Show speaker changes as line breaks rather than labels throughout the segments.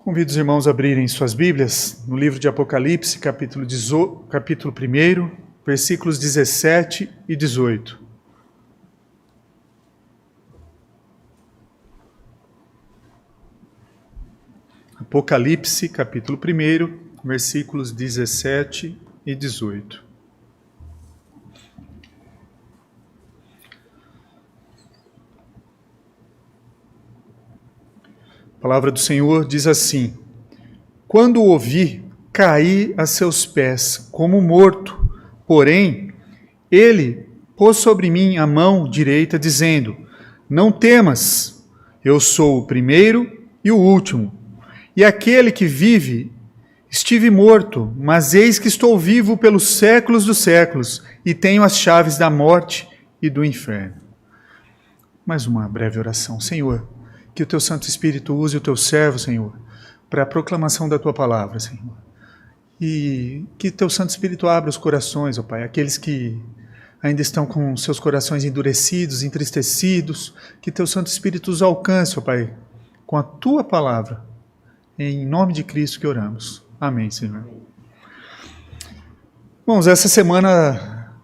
Convido os irmãos a abrirem suas Bíblias no livro de Apocalipse, capítulo 1, versículos 17 e 18. Apocalipse, capítulo 1, versículos 17 e 18. A palavra do Senhor diz assim: Quando o ouvi, caí a seus pés, como morto. Porém, ele pôs sobre mim a mão direita, dizendo: Não temas, eu sou o primeiro e o último. E aquele que vive, estive morto, mas eis que estou vivo pelos séculos dos séculos, e tenho as chaves da morte e do inferno. Mais uma breve oração. Senhor, que o Teu Santo Espírito use o Teu servo, Senhor, para a proclamação da Tua palavra, Senhor. E que Teu Santo Espírito abra os corações, ó Pai, aqueles que ainda estão com seus corações endurecidos, entristecidos, que Teu Santo Espírito os alcance, ó Pai, com a Tua palavra. Em nome de Cristo que oramos. Amém, Senhor. Irmãos, essa semana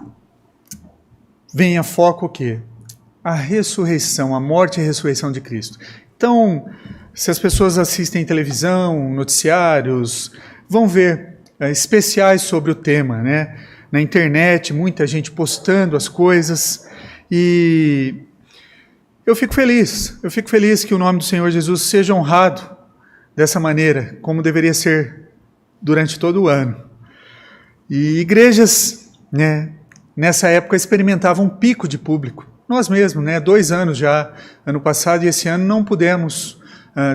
vem a foco o quê? A ressurreição, a morte e a ressurreição de Cristo. Então, se as pessoas assistem televisão, noticiários, vão ver especiais sobre o tema, né? Na internet, muita gente postando as coisas, e eu fico feliz que o nome do Senhor Jesus seja honrado dessa maneira, como deveria ser durante todo o ano. E igrejas, né, nessa época experimentavam um pico de público. Nós mesmos, né, 2 anos já, ano passado e esse ano, não pudemos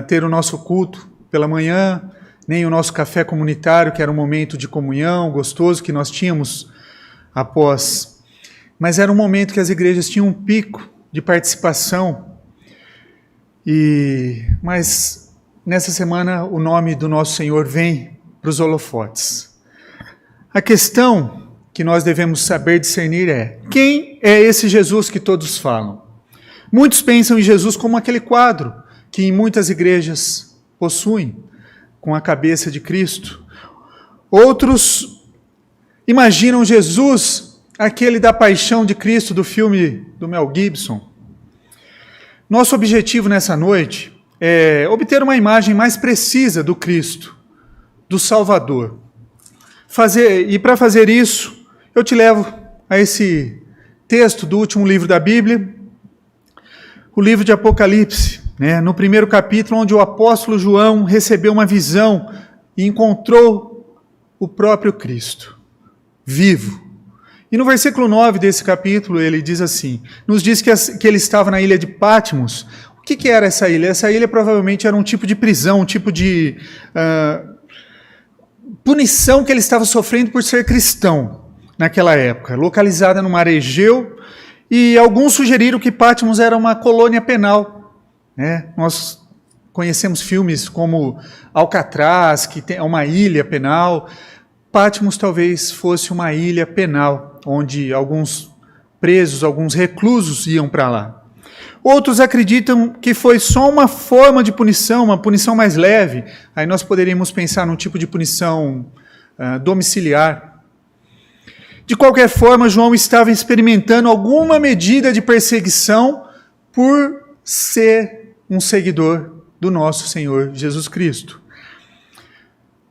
ter o nosso culto pela manhã, nem o nosso café comunitário, que era um momento de comunhão gostoso que nós tínhamos após. Mas era um momento que as igrejas tinham um pico de participação. Mas nessa semana o nome do nosso Senhor vem para os holofotes. A questão que nós devemos saber discernir é: quem é esse Jesus que todos falam? Muitos pensam em Jesus como aquele quadro que em muitas igrejas possuem, com a cabeça de Cristo. Outros imaginam Jesus, aquele da paixão de Cristo, do filme do Mel Gibson. Nosso objetivo nessa noite é obter uma imagem mais precisa do Cristo, do Salvador. E para fazer isso, eu te levo a esse texto do último livro da Bíblia, o livro de Apocalipse, né? No primeiro capítulo, onde o apóstolo João recebeu uma visão e encontrou o próprio Cristo, vivo. E no versículo 9 desse capítulo, ele diz assim, nos diz que ele estava na ilha de Patmos. O que era essa ilha? Essa ilha provavelmente era um tipo de prisão, um tipo de punição que ele estava sofrendo por ser cristão naquela época, localizada no mar Egeu, e alguns sugeriram que Patmos era uma colônia penal, né? Nós conhecemos filmes como Alcatraz, que é uma ilha penal. Patmos talvez fosse uma ilha penal, onde alguns presos, alguns reclusos iam para lá. Outros acreditam que foi só uma forma de punição, uma punição mais leve. Aí nós poderíamos pensar num tipo de punição domiciliar. De qualquer forma, João estava experimentando alguma medida de perseguição por ser um seguidor do nosso Senhor Jesus Cristo.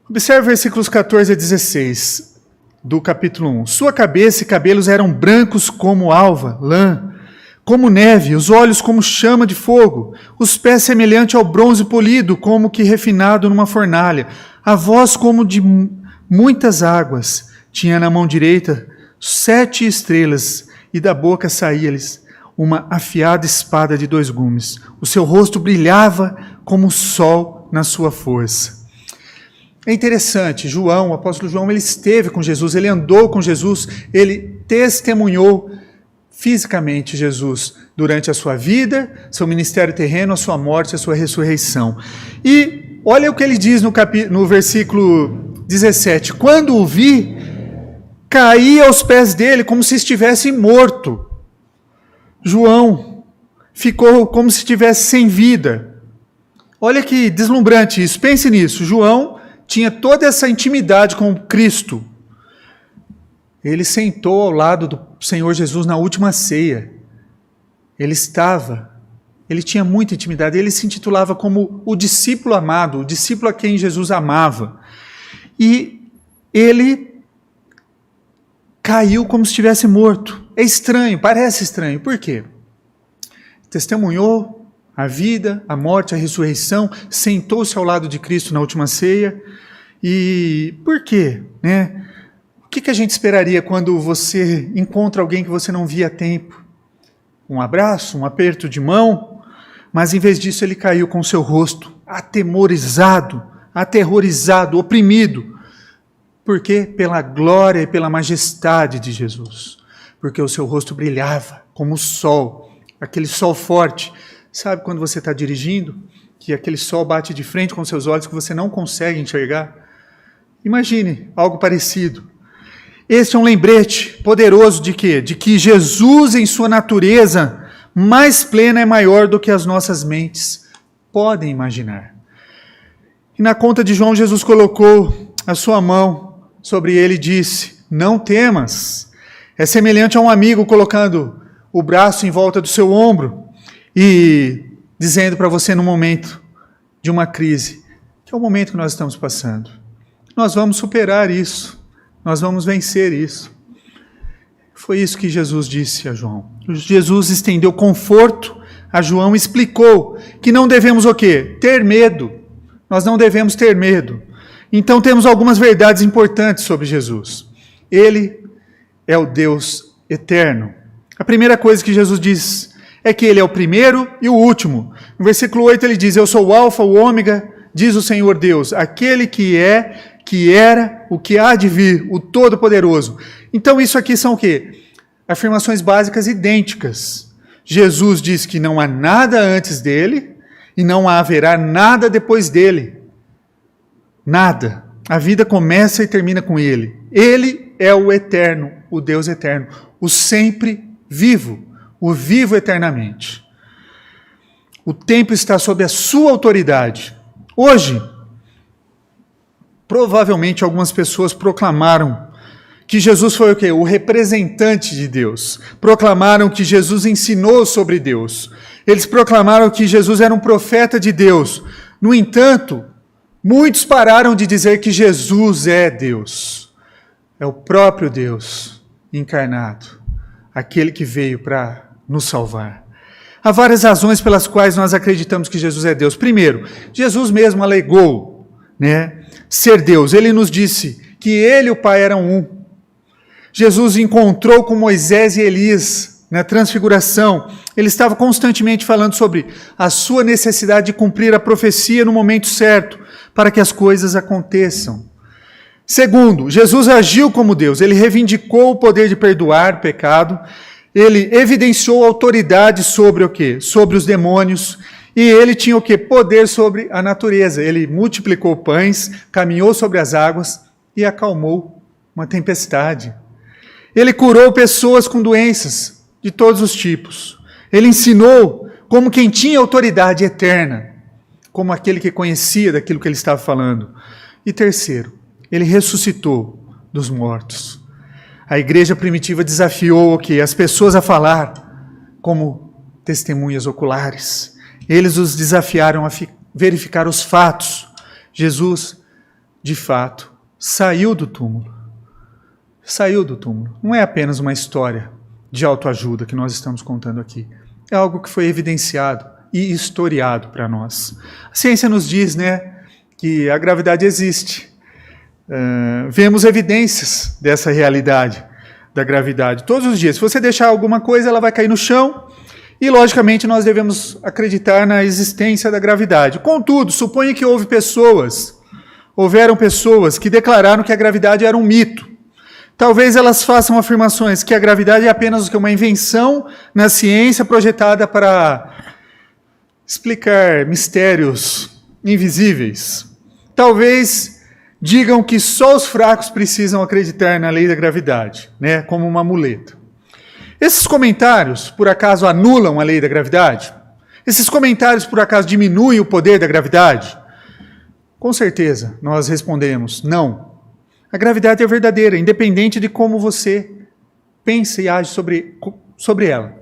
Observe versículos 14 a 16 do capítulo 1. Sua cabeça e cabelos eram brancos como alva, lã, como neve, os olhos como chama de fogo, os pés semelhante ao bronze polido, como que refinado numa fornalha, a voz como de muitas águas. Tinha na mão direita 7 estrelas, e da boca saía-lhes uma afiada espada de 2 gumes. O seu rosto brilhava como o sol na sua força. É interessante, João, o apóstolo João, ele esteve com Jesus, ele andou com Jesus, ele testemunhou fisicamente Jesus durante a sua vida, seu ministério terreno, a sua morte, a sua ressurreição. E olha o que ele diz no versículo 17. Quando o vi, caí aos pés dele como se estivesse morto. João ficou como se estivesse sem vida. Olha que deslumbrante isso, pense nisso. João tinha toda essa intimidade com Cristo. Ele sentou ao lado do Senhor Jesus na última ceia. Ele tinha muita intimidade, ele se intitulava como o discípulo amado, o discípulo a quem Jesus amava. E ele caiu como se estivesse morto. É estranho, parece estranho. Por quê? Testemunhou a vida, a morte, a ressurreição, sentou-se ao lado de Cristo na última ceia. E por quê? O que a gente esperaria quando você encontra alguém que você não via há tempo? Um abraço, um aperto de mão? Mas em vez disso ele caiu com seu rosto atemorizado, aterrorizado, oprimido. Por quê? Pela glória e pela majestade de Jesus. Porque o seu rosto brilhava como o sol, aquele sol forte. Sabe quando você está dirigindo, que aquele sol bate de frente com seus olhos que você não consegue enxergar? Imagine algo parecido. Este é um lembrete poderoso de quê? De que Jesus, em sua natureza mais plena, é maior do que as nossas mentes podem imaginar. E na conta de João, Jesus colocou a sua mão sobre ele e disse: não temas. É semelhante a um amigo colocando o braço em volta do seu ombro e dizendo para você no momento de uma crise, que é o momento que nós estamos passando. Nós vamos superar isso. Nós vamos vencer isso. Foi isso que Jesus disse a João. Jesus estendeu conforto a João e explicou que não devemos o quê? Ter medo. Nós não devemos ter medo. Então temos algumas verdades importantes sobre Jesus. Ele é o Deus eterno. A primeira coisa que Jesus diz é que ele é o primeiro e o último. No versículo 8 ele diz: eu sou o alfa, o ômega, diz o Senhor Deus, aquele que é, que era, o que há de vir, o Todo-Poderoso. Então isso aqui são o quê? Afirmações básicas idênticas. Jesus diz que não há nada antes dele e não haverá nada depois dele. Nada. A vida começa e termina com ele. Ele é o eterno, o Deus eterno, o sempre vivo, o vivo eternamente. O tempo está sob a sua autoridade. Hoje, provavelmente algumas pessoas proclamaram que Jesus foi o quê? O representante de Deus. Proclamaram que Jesus ensinou sobre Deus. Eles proclamaram que Jesus era um profeta de Deus. No entanto, muitos pararam de dizer que Jesus é Deus. É o próprio Deus encarnado. Aquele que veio para nos salvar. Há várias razões pelas quais nós acreditamos que Jesus é Deus. Primeiro, Jesus mesmo alegou, ser Deus. Ele nos disse que ele e o Pai eram um. Jesus encontrou com Moisés e Elias na transfiguração. Ele estava constantemente falando sobre a sua necessidade de cumprir a profecia no momento certo, para que as coisas aconteçam. Segundo, Jesus agiu como Deus. Ele reivindicou o poder de perdoar pecado. Ele evidenciou autoridade sobre o quê? Sobre os demônios. E ele tinha o quê? Poder sobre a natureza. Ele multiplicou pães, caminhou sobre as águas e acalmou uma tempestade. Ele curou pessoas com doenças de todos os tipos. Ele ensinou como quem tinha autoridade eterna, como aquele que conhecia daquilo que ele estava falando. E terceiro, ele ressuscitou dos mortos. A igreja primitiva desafiou o quê? As pessoas a falar como testemunhas oculares. Eles os desafiaram a verificar os fatos. Jesus, de fato, saiu do túmulo. Saiu do túmulo. Não é apenas uma história de autoajuda que nós estamos contando aqui. É algo que foi evidenciado e historiado para nós. A ciência nos diz, que a gravidade existe. Vemos evidências dessa realidade da gravidade todos os dias. Se você deixar alguma coisa, ela vai cair no chão e, logicamente, nós devemos acreditar na existência da gravidade. Contudo, suponha que houveram pessoas que declararam que a gravidade era um mito. Talvez elas façam afirmações que a gravidade é apenas uma invenção na ciência projetada para explicar mistérios invisíveis. Talvez digam que só os fracos precisam acreditar na lei da gravidade, como uma muleta. Esses comentários, por acaso, anulam a lei da gravidade? Esses comentários, por acaso, diminuem o poder da gravidade? Com certeza, nós respondemos, não. A gravidade é verdadeira, independente de como você pensa e age sobre ela.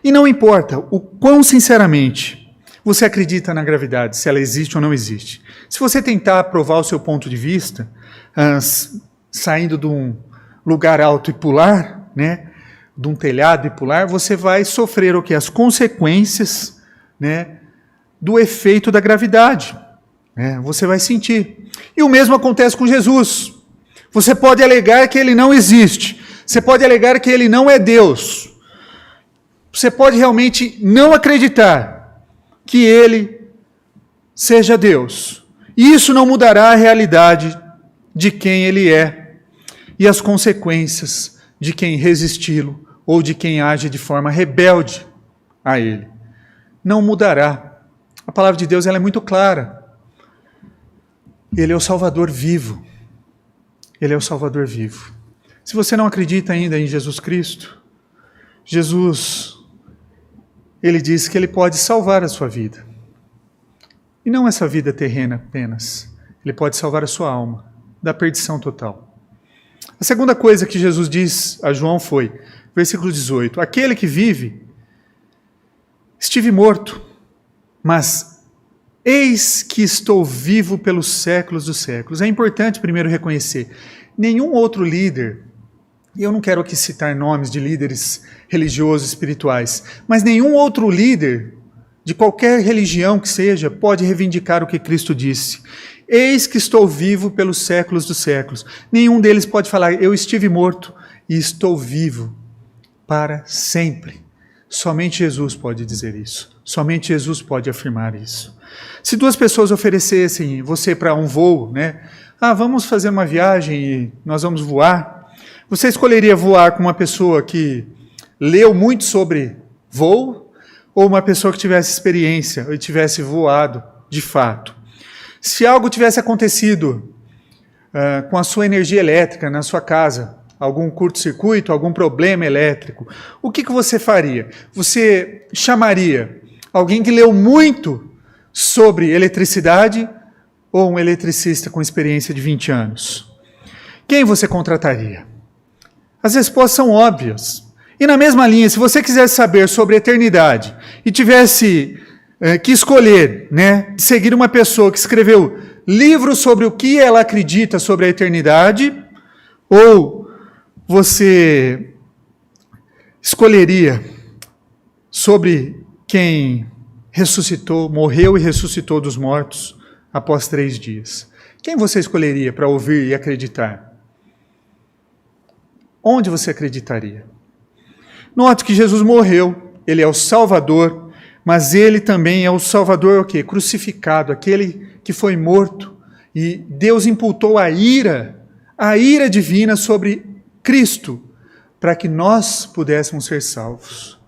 E não importa o quão sinceramente você acredita na gravidade, se ela existe ou não existe. Se você tentar provar o seu ponto de vista, saindo de um lugar alto e pular, né, de um telhado e pular, você vai sofrer o quê? As consequências, né, do efeito da gravidade. Você vai sentir. E o mesmo acontece com Jesus. Você pode alegar que ele não existe. Você pode alegar que ele não é Deus. Você pode realmente não acreditar que ele seja Deus. E isso não mudará a realidade de quem ele é e as consequências de quem resisti-lo ou de quem age de forma rebelde a ele. Não mudará. A palavra de Deus ela é muito clara. Ele é o Salvador vivo. Ele é o Salvador vivo. Se você não acredita ainda em Jesus Cristo, Jesus, ele diz que ele pode salvar a sua vida. E não essa vida terrena apenas. Ele pode salvar a sua alma da perdição total. A segunda coisa que Jesus diz a João foi, versículo 18, aquele que vive, estive morto, mas eis que estou vivo pelos séculos dos séculos. É importante primeiro reconhecer, nenhum outro líder, e eu não quero aqui citar nomes de líderes religiosos espirituais, mas nenhum outro líder de qualquer religião que seja pode reivindicar o que Cristo disse. Eis que estou vivo pelos séculos dos séculos. Nenhum deles pode falar, eu estive morto e estou vivo para sempre. Somente Jesus pode dizer isso. Somente Jesus pode afirmar isso. Se duas pessoas oferecessem você para um voo, né? Vamos fazer uma viagem e nós vamos voar. Você escolheria voar com uma pessoa que leu muito sobre voo ou uma pessoa que tivesse experiência e tivesse voado de fato? Se algo tivesse acontecido com a sua energia elétrica na sua casa, algum curto-circuito, algum problema elétrico, o que você faria? Você chamaria alguém que leu muito sobre eletricidade ou um eletricista com experiência de 20 anos? Quem você contrataria? As respostas são óbvias. E na mesma linha, se você quisesse saber sobre a eternidade e tivesse que escolher, né, seguir uma pessoa que escreveu livros sobre o que ela acredita sobre a eternidade, ou você escolheria sobre quem ressuscitou, morreu e ressuscitou dos mortos após 3 dias? Quem você escolheria para ouvir e acreditar? Onde você acreditaria? Note que Jesus morreu, ele é o Salvador, mas ele também é o Salvador o quê? Crucificado, aquele que foi morto, e Deus imputou a ira divina sobre Cristo, para que nós pudéssemos ser salvos.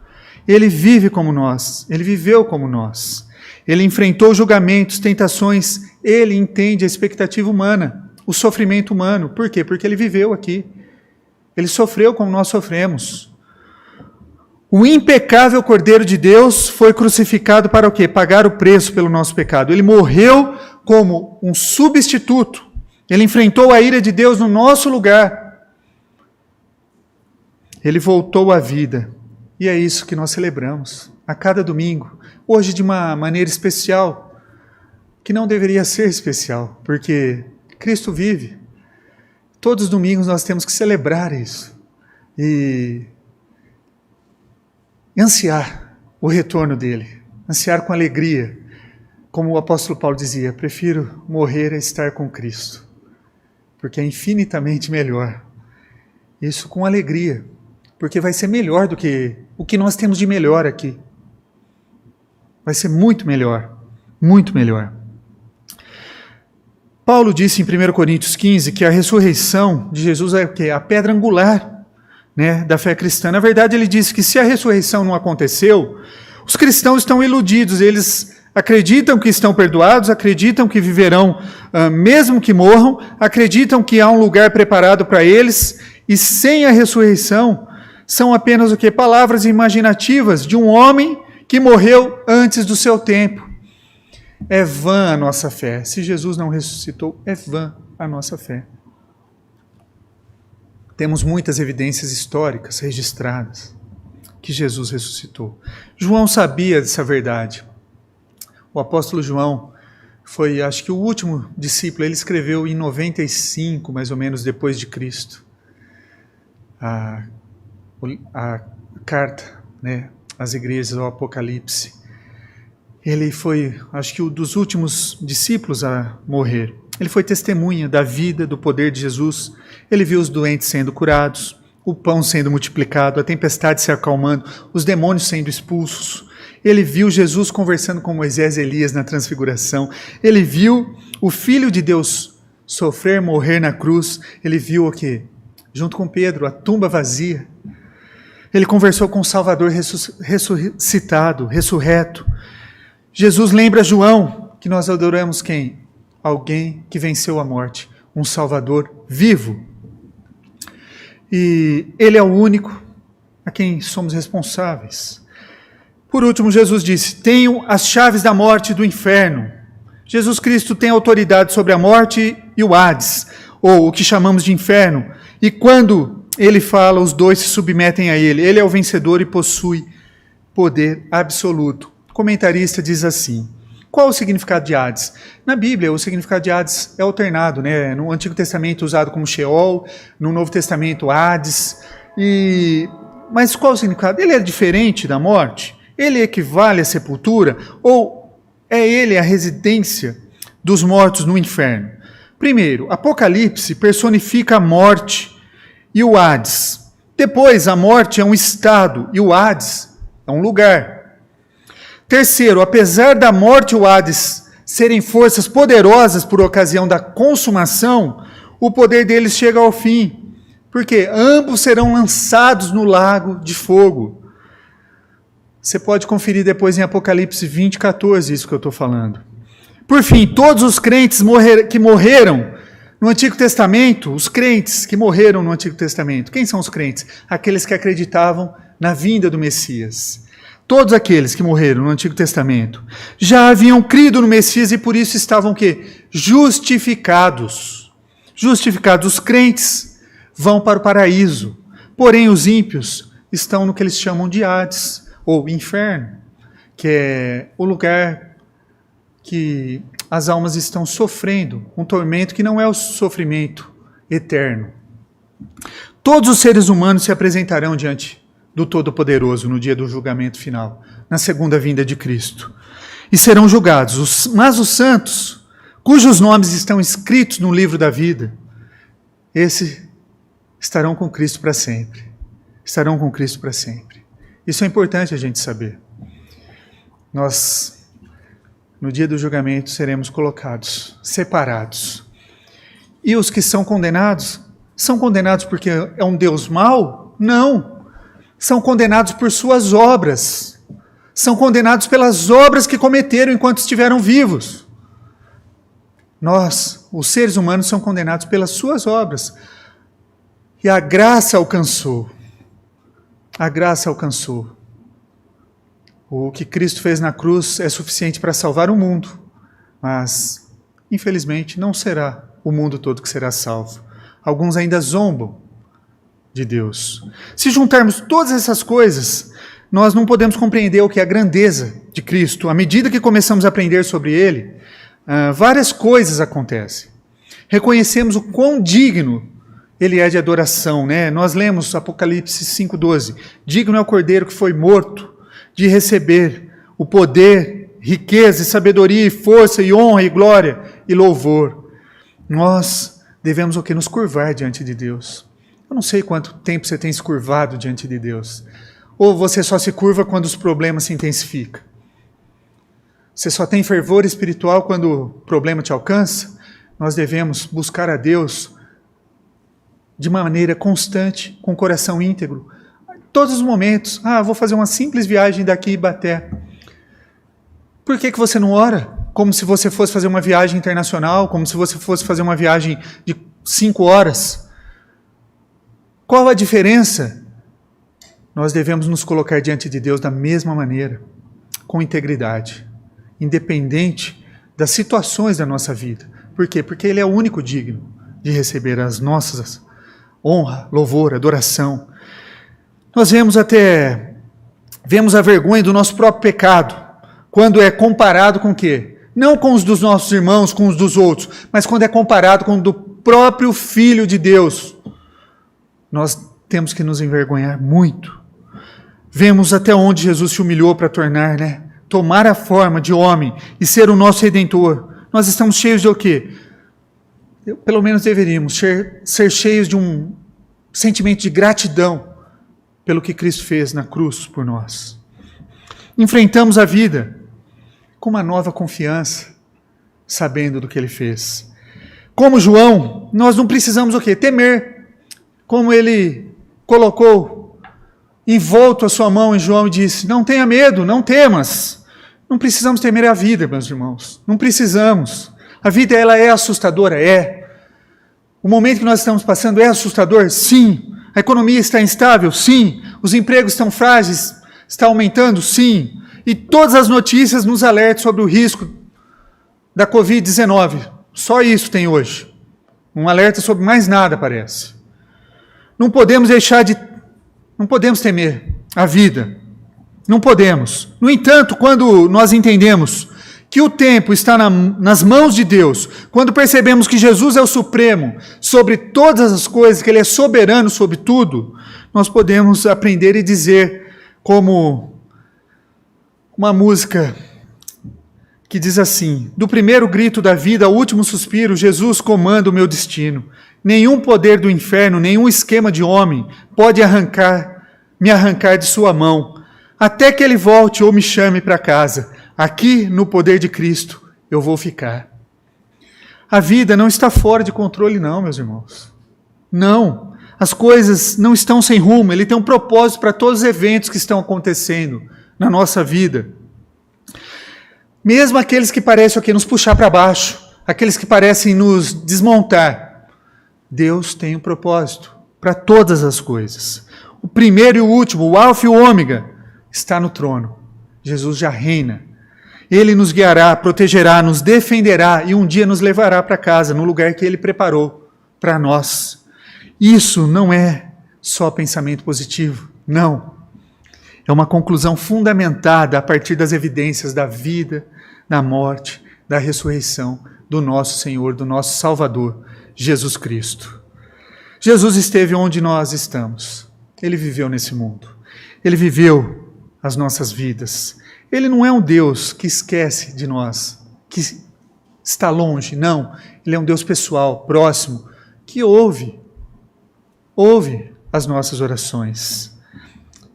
Ele vive como nós, ele viveu como nós, ele enfrentou julgamentos, tentações, ele entende a expectativa humana, o sofrimento humano. Por quê? Porque ele viveu aqui, ele sofreu como nós sofremos. O impecável Cordeiro de Deus foi crucificado para o quê? Pagar o preço pelo nosso pecado. Ele morreu como um substituto. Ele enfrentou a ira de Deus no nosso lugar. Ele voltou à vida. E é isso que nós celebramos a cada domingo. Hoje de uma maneira especial, que não deveria ser especial, porque Cristo vive. Todos os domingos nós temos que celebrar isso. E ansiar o retorno dele, ansiar com alegria, como o apóstolo Paulo dizia, prefiro morrer a estar com Cristo, porque é infinitamente melhor. Isso com alegria, porque vai ser melhor do que o que nós temos de melhor aqui. Vai ser muito melhor, muito melhor. Paulo disse em 1 Coríntios 15 que a ressurreição de Jesus é o quê? A pedra angular, né, da fé cristã. Na verdade, ele disse que se a ressurreição não aconteceu, os cristãos estão iludidos, eles acreditam que estão perdoados, acreditam que viverão mesmo que morram, acreditam que há um lugar preparado para eles, e sem a ressurreição, são apenas o quê? Palavras imaginativas de um homem que morreu antes do seu tempo. É vã a nossa fé. Se Jesus não ressuscitou, é vã a nossa fé. Temos muitas evidências históricas registradas que Jesus ressuscitou. João sabia dessa verdade. O apóstolo João foi, acho que, o último discípulo. Ele escreveu em 95, mais ou menos, depois de Cristo, a carta, né, às igrejas, ao Apocalipse. Ele foi, acho que, um dos últimos discípulos a morrer. Ele foi testemunha da vida, do poder de Jesus. Ele viu os doentes sendo curados, o pão sendo multiplicado, a tempestade se acalmando, os demônios sendo expulsos. Ele viu Jesus conversando com Moisés e Elias na transfiguração. Ele viu o Filho de Deus sofrer, morrer na cruz. Ele viu o quê? Junto com Pedro, a tumba vazia. Ele conversou com o Salvador ressuscitado, ressurreto. Jesus lembra João que nós adoramos quem? Alguém que venceu a morte, um Salvador vivo. E Ele é o único a quem somos responsáveis. Por último, Jesus disse: tenho as chaves da morte e do inferno. Jesus Cristo tem autoridade sobre a morte e o Hades, ou o que chamamos de inferno. E quando Ele fala, os dois se submetem a Ele. Ele é o vencedor e possui poder absoluto. O comentarista diz assim: qual o significado de Hades? Na Bíblia, o significado de Hades é alternado, né? No Antigo Testamento usado como Sheol, no Novo Testamento Hades. Mas qual o significado? Ele é diferente da morte? Ele equivale à sepultura? Ou é ele a residência dos mortos no inferno? Primeiro, Apocalipse personifica a morte e o Hades. Depois, a morte é um estado e o Hades é um lugar. Terceiro, apesar da morte e o Hades serem forças poderosas por ocasião da consumação, o poder deles chega ao fim, porque ambos serão lançados no lago de fogo. Você pode conferir depois em Apocalipse 20, 14, isso que eu estou falando. Por fim, todos os crentes que morreram no Antigo Testamento, os crentes que morreram no Antigo Testamento, quem são os crentes? Aqueles que acreditavam na vinda do Messias. Todos aqueles que morreram no Antigo Testamento já haviam crido no Messias e por isso estavam o quê? Justificados. Justificados. Os crentes vão para o paraíso, porém os ímpios estão no que eles chamam de Hades, ou inferno, que é o lugar que as almas estão sofrendo, um tormento que não é o sofrimento eterno. Todos os seres humanos se apresentarão diante do Todo-Poderoso no dia do julgamento final, na segunda vinda de Cristo, e serão julgados. Mas os santos, cujos nomes estão escritos no livro da vida, esses estarão com Cristo para sempre. Estarão com Cristo para sempre. Isso é importante a gente saber. Nós, no dia do julgamento, seremos colocados, separados. E os que são condenados porque é um Deus mau? Não. São condenados por suas obras. São condenados pelas obras que cometeram enquanto estiveram vivos. Nós, os seres humanos, são condenados pelas suas obras. E a graça alcançou. A graça alcançou. O que Cristo fez na cruz é suficiente para salvar o mundo. Mas, infelizmente, não será o mundo todo que será salvo. Alguns ainda zombam de Deus. Se juntarmos todas essas coisas, nós não podemos compreender o que é a grandeza de Cristo. À medida que começamos a aprender sobre Ele, várias coisas acontecem. Reconhecemos o quão digno Ele é de adoração, né? Nós lemos Apocalipse 5,12. Digno é o Cordeiro que foi morto de receber o poder, riqueza, e sabedoria, e força, e honra, e glória, e louvor. Nós devemos o quê? Nos curvar diante de Deus. Eu não sei quanto tempo você tem se curvado diante de Deus. Ou você só se curva quando os problemas se intensificam. Você só tem fervor espiritual quando o problema te alcança. Nós devemos buscar a Deus de maneira constante, com o coração íntegro. Todos os momentos. Vou fazer uma simples viagem daqui em Ibaté. Por que você não ora? Como se você fosse fazer uma viagem internacional, como se você fosse fazer uma viagem de 5 horas. Qual a diferença? Nós devemos nos colocar diante de Deus da mesma maneira. com integridade, independente das situações da nossa vida. Por quê? Porque Ele é o único digno de receber as nossas honra, louvor, adoração. Nós vemos a vergonha do nosso próprio pecado, quando é comparado com o quê? Não com os dos nossos irmãos, com os dos outros, mas quando é comparado com o do próprio Filho de Deus. Nós temos que nos envergonhar muito. Vemos até onde Jesus se humilhou para tomar a forma de homem e ser o nosso Redentor. Nós estamos cheios de o quê? Pelo menos deveríamos ser cheios de um sentimento de gratidão pelo que Cristo fez na cruz por nós. Enfrentamos a vida com uma nova confiança, sabendo do que Ele fez. Como João, nós não precisamos o quê? Temer. Como ele colocou envolto a sua mão em João e disse, não tenha medo, não temas. Não precisamos temer a vida, meus irmãos. Não precisamos. A vida, ela é assustadora? É. O momento que nós estamos passando é assustador? Sim. A economia está instável? Sim. Os empregos estão frágeis? Está aumentando? Sim. E todas as notícias nos alertam sobre o risco da Covid-19. Só isso tem hoje. Um alerta sobre mais nada, parece. Não podemos temer a vida. Não podemos. No entanto, quando nós entendemos que o tempo está nas mãos de Deus, quando percebemos que Jesus é o Supremo sobre todas as coisas, que Ele é soberano sobre tudo, nós podemos aprender e dizer, como uma música que diz assim, do primeiro grito da vida ao último suspiro, Jesus comanda o meu destino. Nenhum poder do inferno, nenhum esquema de homem pode me arrancar de sua mão, até que Ele volte ou me chame para casa. Aqui, no poder de Cristo, eu vou ficar. A vida não está fora de controle, não, meus irmãos. Não. As coisas não estão sem rumo. Ele tem um propósito para todos os eventos que estão acontecendo na nossa vida. Mesmo aqueles que parecem nos puxar para baixo, aqueles que parecem nos desmontar, Deus tem um propósito para todas as coisas. O primeiro e o último, o alfa e o ômega, está no trono. Jesus já reina. Ele nos guiará, protegerá, nos defenderá e um dia nos levará para casa, no lugar que Ele preparou para nós. Isso não é só pensamento positivo, não. É uma conclusão fundamentada a partir das evidências da vida, da morte, da ressurreição do nosso Senhor, do nosso Salvador, Jesus Cristo. Jesus esteve onde nós estamos. Ele viveu nesse mundo. Ele viveu as nossas vidas. Ele não é um Deus que esquece de nós, que está longe, não. Ele é um Deus pessoal, próximo, que ouve as nossas orações.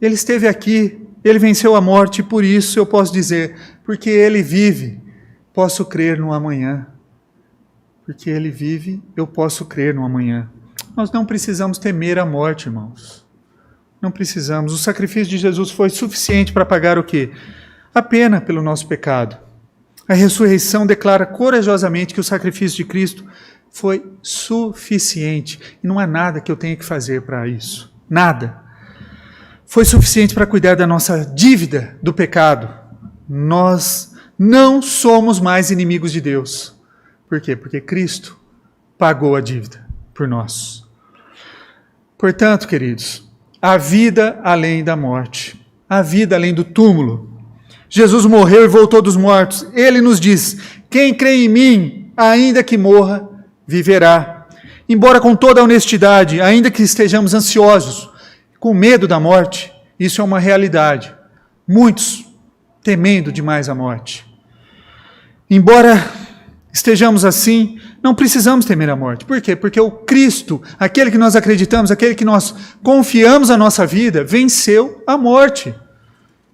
Ele esteve aqui, Ele venceu a morte, e por isso eu posso dizer, porque Ele vive, posso crer no amanhã. Porque Ele vive, eu posso crer no amanhã. Nós não precisamos temer a morte, irmãos. Não precisamos. O sacrifício de Jesus foi suficiente para pagar o quê? A pena pelo nosso pecado. A ressurreição declara corajosamente que o sacrifício de Cristo foi suficiente. E não há nada que eu tenha que fazer para isso. Nada. Foi suficiente para cuidar da nossa dívida do pecado. Nós não somos mais inimigos de Deus. Por quê? Porque Cristo pagou a dívida por nós. Portanto, queridos, a vida além da morte, a vida além do túmulo. Jesus morreu e voltou dos mortos. Ele nos diz, quem crê em mim, ainda que morra, viverá. Embora com toda a honestidade, ainda que estejamos ansiosos, com medo da morte, isso é uma realidade. Muitos temendo demais a morte. Embora estejamos assim, não precisamos temer a morte. Por quê? Porque o Cristo, aquele que nós acreditamos, aquele que nós confiamos a nossa vida, venceu a morte.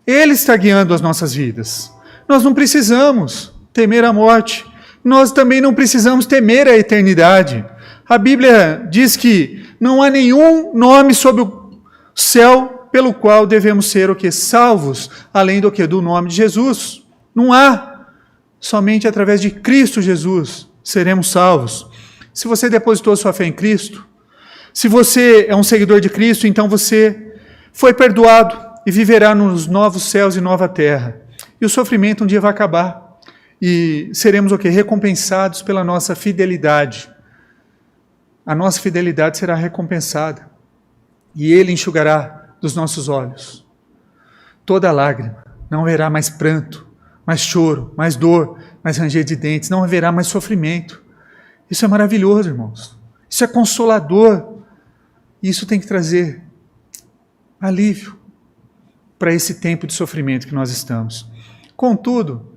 Ele está guiando as nossas vidas. Nós não precisamos temer a morte. Nós também não precisamos temer a eternidade. A Bíblia diz que não há nenhum nome sob o céu pelo qual devemos ser o que? Salvos, além do que? Do nome de Jesus. Não há. Somente através de Cristo Jesus seremos salvos. Se você depositou sua fé em Cristo, se você é um seguidor de Cristo, então você foi perdoado e viverá nos novos céus e nova terra. E o sofrimento um dia vai acabar. E seremos o quê? Recompensados pela nossa fidelidade. A nossa fidelidade será recompensada. E Ele enxugará dos nossos olhos toda lágrima. Não haverá mais pranto, mais choro, mais dor, mais ranger de dentes. Não haverá mais sofrimento. Isso é maravilhoso, irmãos. Isso é consolador. Isso tem que trazer alívio para esse tempo de sofrimento que nós estamos. Contudo,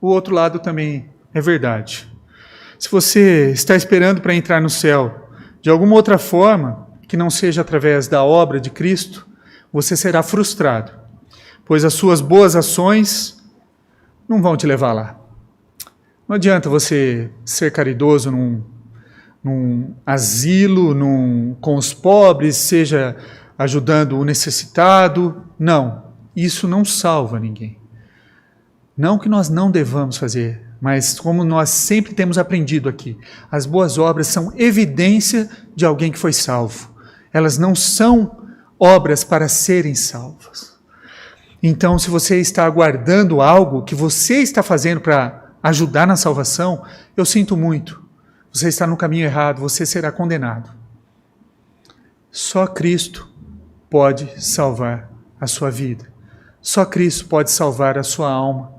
o outro lado também é verdade. Se você está esperando para entrar no céu de alguma outra forma, que não seja através da obra de Cristo, você será frustrado, pois as suas boas ações não vão te levar lá. Não adianta você ser caridoso num asilo, com os pobres, seja ajudando o necessitado. Não, isso não salva ninguém. Não que nós não devamos fazer, mas como nós sempre temos aprendido aqui, as boas obras são evidência de alguém que foi salvo. Elas não são obras para serem salvas. Então, se você está aguardando algo que você está fazendo para ajudar na salvação, eu sinto muito. Você está no caminho errado, você será condenado. Só Cristo pode salvar a sua vida. Só Cristo pode salvar a sua alma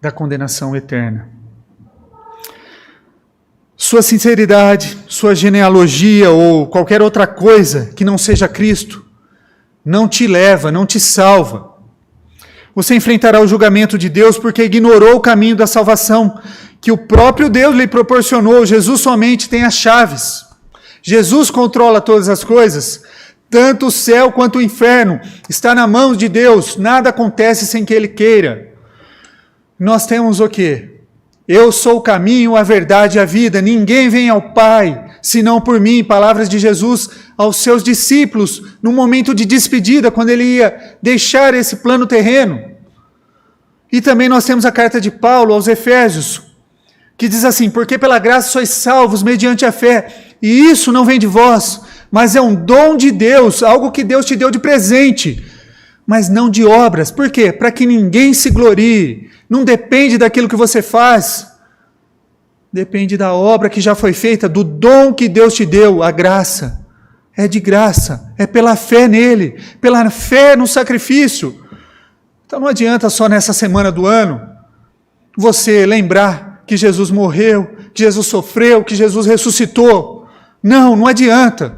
da condenação eterna. Sua sinceridade, sua genealogia ou qualquer outra coisa que não seja Cristo, não te leva, não te salva. Você enfrentará o julgamento de Deus porque ignorou o caminho da salvação que o próprio Deus lhe proporcionou. Jesus somente tem as chaves. Jesus controla todas as coisas. Tanto o céu quanto o inferno está na mão de Deus. Nada acontece sem que Ele queira. Nós temos o quê? Eu sou o caminho, a verdade e a vida. Ninguém vem ao Pai, senão por mim. Palavras de Jesus aos seus discípulos, no momento de despedida, quando Ele ia deixar esse plano terreno. E também nós temos a carta de Paulo aos Efésios, que diz assim: porque pela graça sois salvos mediante a fé. E isso não vem de vós, mas é um dom de Deus, algo que Deus te deu de presente, mas não de obras. Por quê? Para que ninguém se glorie. Não depende daquilo que você faz. Depende da obra que já foi feita, do dom que Deus te deu, a graça. É de graça, é pela fé nele, pela fé no sacrifício. Então não adianta só nessa semana do ano você lembrar que Jesus morreu, que Jesus sofreu, que Jesus ressuscitou. Não adianta.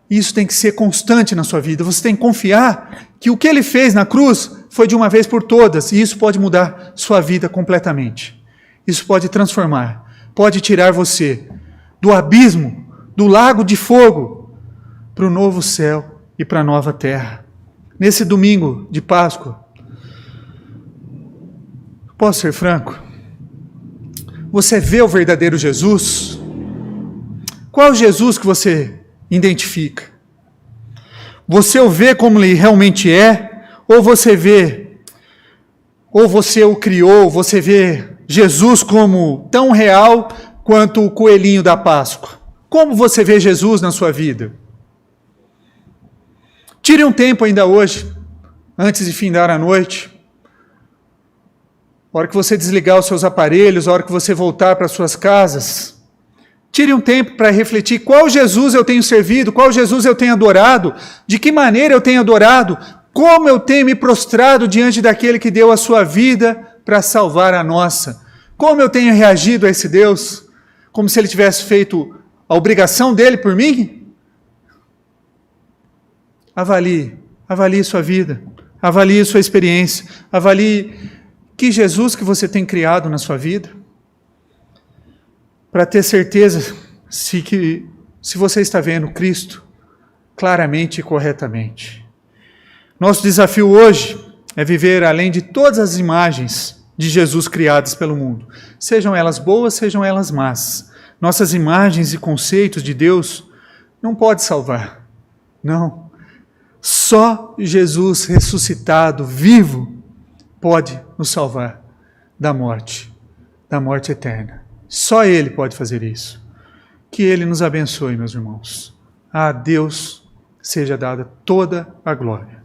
Isso tem que ser constante na sua vida. Você tem que confiar que o que Ele fez na cruz foi de uma vez por todas. E isso pode mudar sua vida completamente. Isso pode transformar. Pode tirar você do abismo, do lago de fogo, para o novo céu e para a nova terra. Nesse domingo de Páscoa, posso ser franco? Você vê o verdadeiro Jesus? Qual Jesus que você identifica? Você o vê como ele realmente é? Ou você o criou, você vê Jesus como tão real quanto o coelhinho da Páscoa? Como você vê Jesus na sua vida? Tire um tempo ainda hoje, antes de findar a noite, a hora que você desligar os seus aparelhos, a hora que você voltar para as suas casas, tire um tempo para refletir qual Jesus eu tenho servido, qual Jesus eu tenho adorado, de que maneira eu tenho adorado, como eu tenho me prostrado diante daquele que deu a sua vida para salvar a nossa, como eu tenho reagido a esse Deus, como se Ele tivesse feito a obrigação dele por mim. Avalie sua vida, avalie sua experiência, avalie que Jesus que você tem criado na sua vida, para ter certeza se você está vendo Cristo claramente e corretamente. Nosso desafio hoje é viver além de todas as imagens de Jesus criadas pelo mundo, sejam elas boas, sejam elas más. Nossas imagens e conceitos de Deus não podem salvar, não. Só Jesus ressuscitado, vivo, pode nos salvar da morte eterna. Só Ele pode fazer isso. Que Ele nos abençoe, meus irmãos. A Deus seja dada toda a glória.